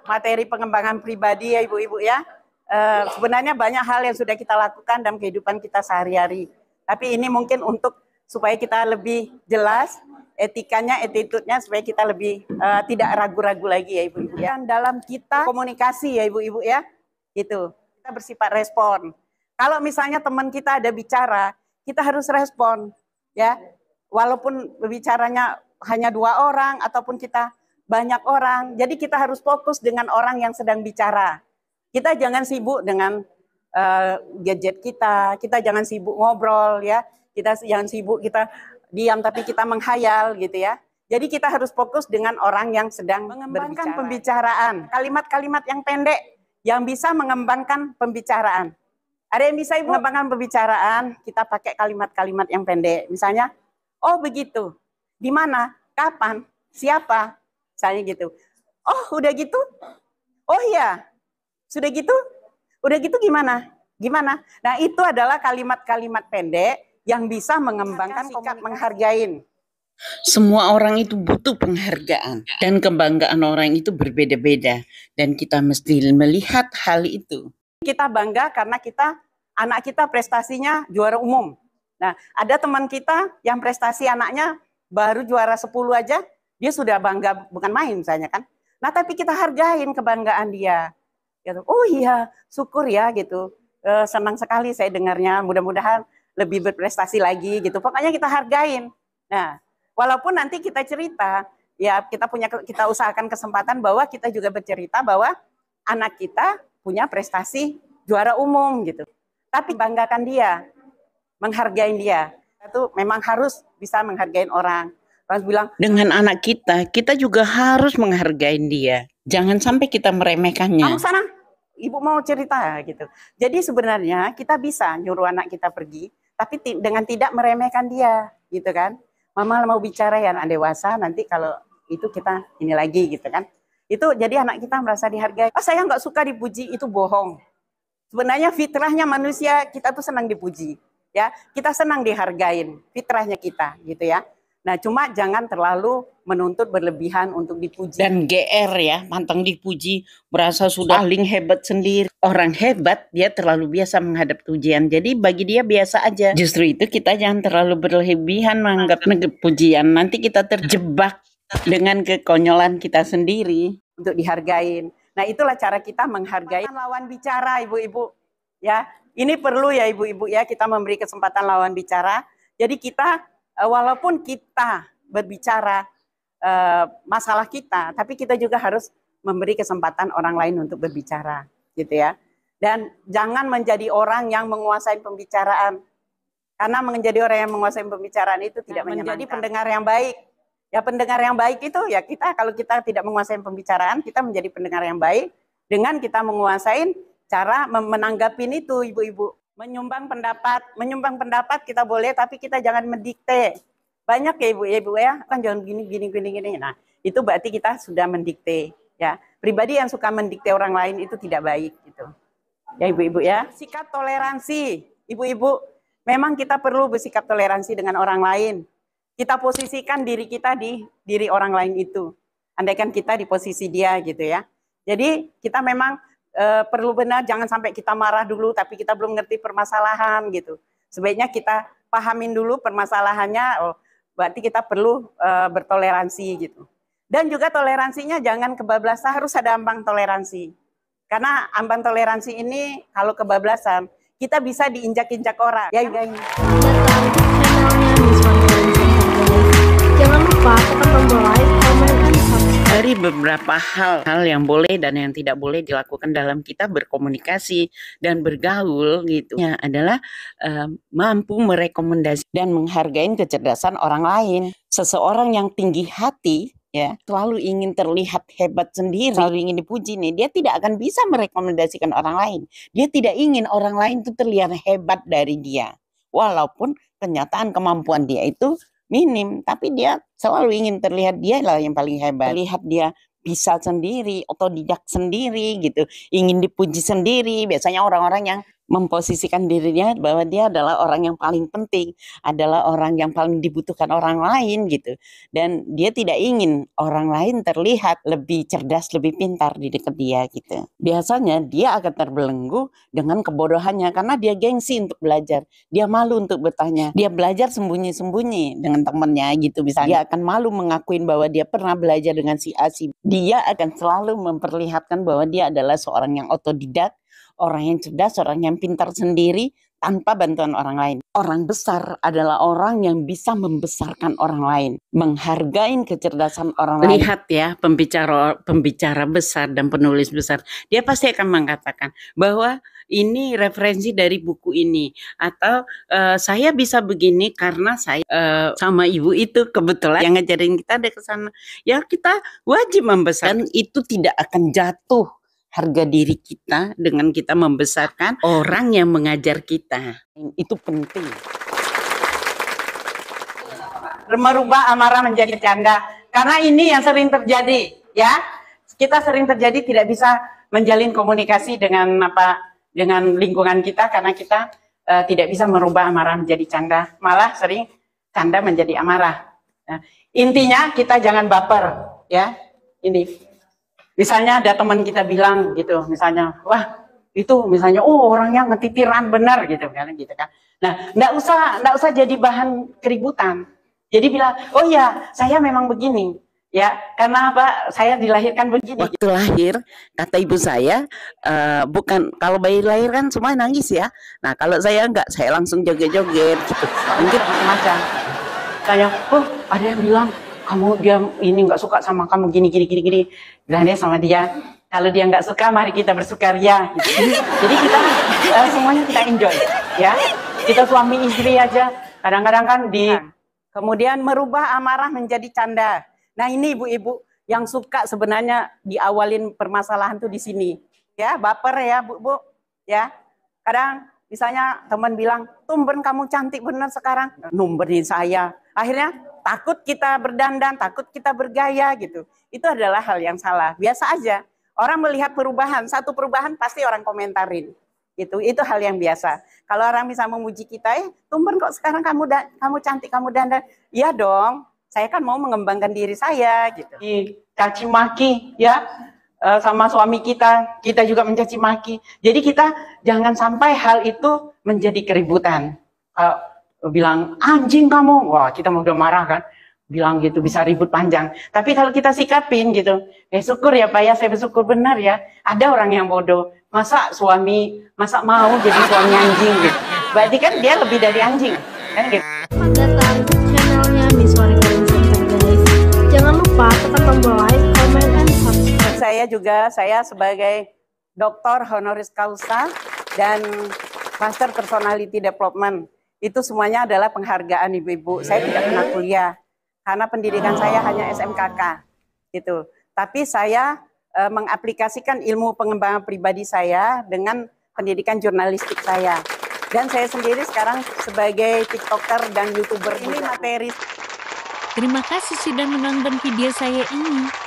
materi pengembangan pribadi ya Ibu-Ibu ya. Sebenarnya banyak hal yang sudah kita lakukan dalam kehidupan kita sehari-hari. Tapi ini mungkin untuk supaya kita lebih jelas etikanya, attitude-nya supaya kita lebih tidak ragu-ragu lagi ya Ibu-Ibu ya. Dan dalam kita komunikasi ya Ibu-Ibu ya, gitu. Kita bersifat respon. Kalau misalnya teman kita ada bicara, kita harus respon ya. Walaupun berbicaranya hanya 2 orang ataupun kita banyak orang, jadi kita harus fokus dengan orang yang sedang bicara. Kita jangan sibuk dengan gadget kita jangan sibuk ngobrol ya, kita jangan sibuk kita diam tapi kita menghayal gitu ya. Jadi kita harus fokus dengan orang yang sedang mengembangkan pembicaraan, kalimat-kalimat yang pendek yang bisa mengembangkan pembicaraan. Ada yang bisa mengembangkan pembicaraan, kita pakai kalimat-kalimat yang pendek, misalnya, oh begitu, di mana, kapan, siapa, misalnya gitu. Oh udah gitu, oh iya, sudah gitu gimana? Gimana? Nah itu adalah kalimat-kalimat pendek yang bisa mengembangkan sikap menghargain. Semua orang itu butuh penghargaan dan kebanggaan orang itu berbeda-beda dan kita mesti melihat hal itu. Kita bangga karena anak kita prestasinya juara umum. Nah ada teman kita yang prestasi anaknya baru juara 10 aja, dia sudah bangga bukan main misalnya kan. Nah tapi kita hargain kebanggaan dia. Gitu. Oh iya, syukur ya gitu. Senang sekali saya dengarnya, mudah-mudahan lebih berprestasi lagi gitu. Pokoknya kita hargain. Nah, walaupun nanti kita cerita, ya kita usahakan kesempatan bahwa kita juga bercerita bahwa anak kita punya prestasi juara umum gitu. Tapi banggakan dia, menghargai dia. Itu memang harus bisa menghargai orang. Harus bilang dengan anak kita juga harus menghargai dia. Jangan sampai kita meremehkannya. Kamu sana, ibu mau cerita gitu. Jadi sebenarnya kita bisa nyuruh anak kita pergi, tapi dengan tidak meremehkan dia, gitu kan. Mama mau bicara ya anak dewasa, nanti kalau itu kita ini lagi gitu kan. Itu jadi anak kita merasa dihargai. Oh saya nggak suka dipuji, itu bohong. Sebenarnya fitrahnya manusia kita tuh senang dipuji, ya. Kita senang dihargain, fitrahnya kita, gitu ya. Nah cuma jangan terlalu menuntut berlebihan untuk dipuji. Dan GR ya, pantang dipuji, merasa sudah paling hebat sendiri. Orang hebat dia terlalu biasa menghadap pujian, jadi bagi dia biasa aja. Justru itu kita jangan terlalu berlebihan menganggap pujian, nanti kita terjebak dengan kekonyolan kita sendiri. Untuk dihargain. Nah itulah cara kita menghargai lawan bicara ibu-ibu. Ya, ini perlu ya ibu-ibu ya, kita memberi kesempatan lawan bicara. Jadi kita walaupun kita berbicara masalah kita, tapi kita juga harus memberi kesempatan orang lain untuk berbicara, gitu ya. Dan jangan menjadi orang yang menguasai pembicaraan, karena menjadi orang yang menguasai pembicaraan itu tidak menjadi pendengar yang baik. Ya pendengar yang baik itu ya kita kalau kita tidak menguasai pembicaraan, kita menjadi pendengar yang baik dengan kita menguasai cara menanggapi itu ibu-ibu. Menyumbang pendapat kita boleh, tapi kita jangan mendikte. Banyak ya ibu ya, kan jangan gini. Nah, itu berarti kita sudah mendikte ya. Pribadi yang suka mendikte orang lain itu tidak baik gitu. Ya ibu-ibu ya. Sikap toleransi. Ibu-ibu, memang kita perlu bersikap toleransi dengan orang lain. Kita posisikan diri kita di diri orang lain itu. Andaikan kita di posisi dia gitu ya. Jadi kita memang perlu benar, jangan sampai kita marah dulu tapi kita belum ngerti permasalahan gitu. Sebaiknya kita pahamin dulu permasalahannya, oh, berarti kita perlu bertoleransi gitu. Dan juga toleransinya jangan kebablasan, harus ada ambang toleransi. Karena ambang toleransi ini kalau kebablasan, kita bisa diinjak-injak orang. Ya, jangan lupa tekan tombol like, komen, dan subscribe. Dari beberapa hal yang boleh dan yang tidak boleh dilakukan dalam kita berkomunikasi dan bergaul gitu ya adalah mampu merekomendasi dan menghargai kecerdasan orang lain. Seseorang yang tinggi hati ya selalu ingin terlihat hebat sendiri, selalu ingin dipuji nih, dia tidak akan bisa merekomendasikan orang lain. Dia tidak ingin orang lain itu terlihat hebat dari dia. Walaupun kenyataan kemampuan dia itu minim, tapi dia selalu ingin terlihat dia lah yang paling hebat. Terlihat dia bisa sendiri, otodidak sendiri gitu. Ingin dipuji sendiri. Biasanya orang-orang yang memposisikan dirinya bahwa dia adalah orang yang paling penting, adalah orang yang paling dibutuhkan orang lain gitu. Dan dia tidak ingin orang lain terlihat lebih cerdas, lebih pintar di dekat dia gitu. Biasanya dia akan terbelenggu dengan kebodohannya karena dia gengsi untuk belajar. Dia malu untuk bertanya. Dia belajar sembunyi-sembunyi dengan temannya gitu misalnya. Dia akan malu mengakuin bahwa dia pernah belajar dengan si A, si B. Dia akan selalu memperlihatkan bahwa dia adalah seorang yang otodidak, orang yang cerdas, orang yang pintar sendiri tanpa bantuan orang lain. Orang besar adalah orang yang bisa membesarkan orang lain, menghargai kecerdasan orang lain. Lihat ya, pembicara besar dan penulis besar, dia pasti akan mengatakan bahwa ini referensi dari buku ini, atau saya bisa begini karena saya sama ibu itu kebetulan yang ngajarin kita ada ke sana. Ya kita wajib membesarkan, itu tidak akan jatuh harga diri kita dengan kita membesarkan orang yang mengajar kita. Itu penting. Merubah amarah menjadi canda. Karena ini yang sering terjadi, ya. Kita sering terjadi tidak bisa menjalin komunikasi dengan lingkungan kita karena kita tidak bisa merubah amarah menjadi canda. Malah sering canda menjadi amarah. Nah, intinya kita jangan baper, ya. Ini. Misalnya ada teman kita bilang gitu, misalnya, wah itu misalnya, oh orangnya ngetitiran benar gitu kan. Nah, nggak usah jadi bahan keributan. Jadi bilang, oh ya saya memang begini, ya karena apa? Saya dilahirkan begini. Waktu lahir, kata ibu saya, bukan kalau bayi lahir kan semua nangis ya. Nah kalau saya enggak, saya langsung joget-joget gitu. Mungkin macam-macam. Saya, oh ada yang bilang, dia ini nggak suka sama kamu gini. Bilangnya sama dia, kalau dia nggak suka mari kita bersukaria gitu. Jadi kita semuanya kita enjoy ya. Kita suami istri aja kadang-kadang kan kemudian merubah amarah menjadi canda. Nah ini ibu-ibu yang suka sebenarnya diawalin permasalahan tuh di sini ya, baper ya bu ya. Kadang misalnya teman bilang, tumben kamu cantik bener sekarang, numberin saya. Akhirnya takut kita berdandan, takut kita bergaya gitu. Itu adalah hal yang salah. Biasa aja. Orang melihat perubahan, satu perubahan pasti orang komentarin. Gitu. Itu hal yang biasa. Kalau orang bisa memuji kita, tumben kok sekarang kamu cantik, kamu dandan. Iya dong. Saya kan mau mengembangkan diri saya gitu. Caci maki ya sama suami kita juga mencaci maki. Jadi kita jangan sampai hal itu menjadi keributan. Bilang anjing kamu, wah kita udah marah kan, bilang gitu bisa ribut panjang. Tapi kalau kita sikapin gitu, syukur ya Pak ya, saya bersyukur benar ya, ada orang yang bodoh, masa mau jadi suami anjing gitu, berarti kan dia lebih dari anjing kan gitu. Selamat datang di channelnya Miss Warga Center guys. Jangan lupa tekan tombol like, comment, and subscribe. Saya sebagai doktor honoris causa dan master personality development. Itu semuanya adalah penghargaan ibu-ibu. Saya tidak pernah kuliah karena pendidikan saya hanya SMKK gitu. Tapi saya mengaplikasikan ilmu pengembangan pribadi saya dengan pendidikan jurnalistik saya. Dan saya sendiri sekarang sebagai TikToker dan YouTuber. Ini materi. Terima kasih sudah menonton video saya ini.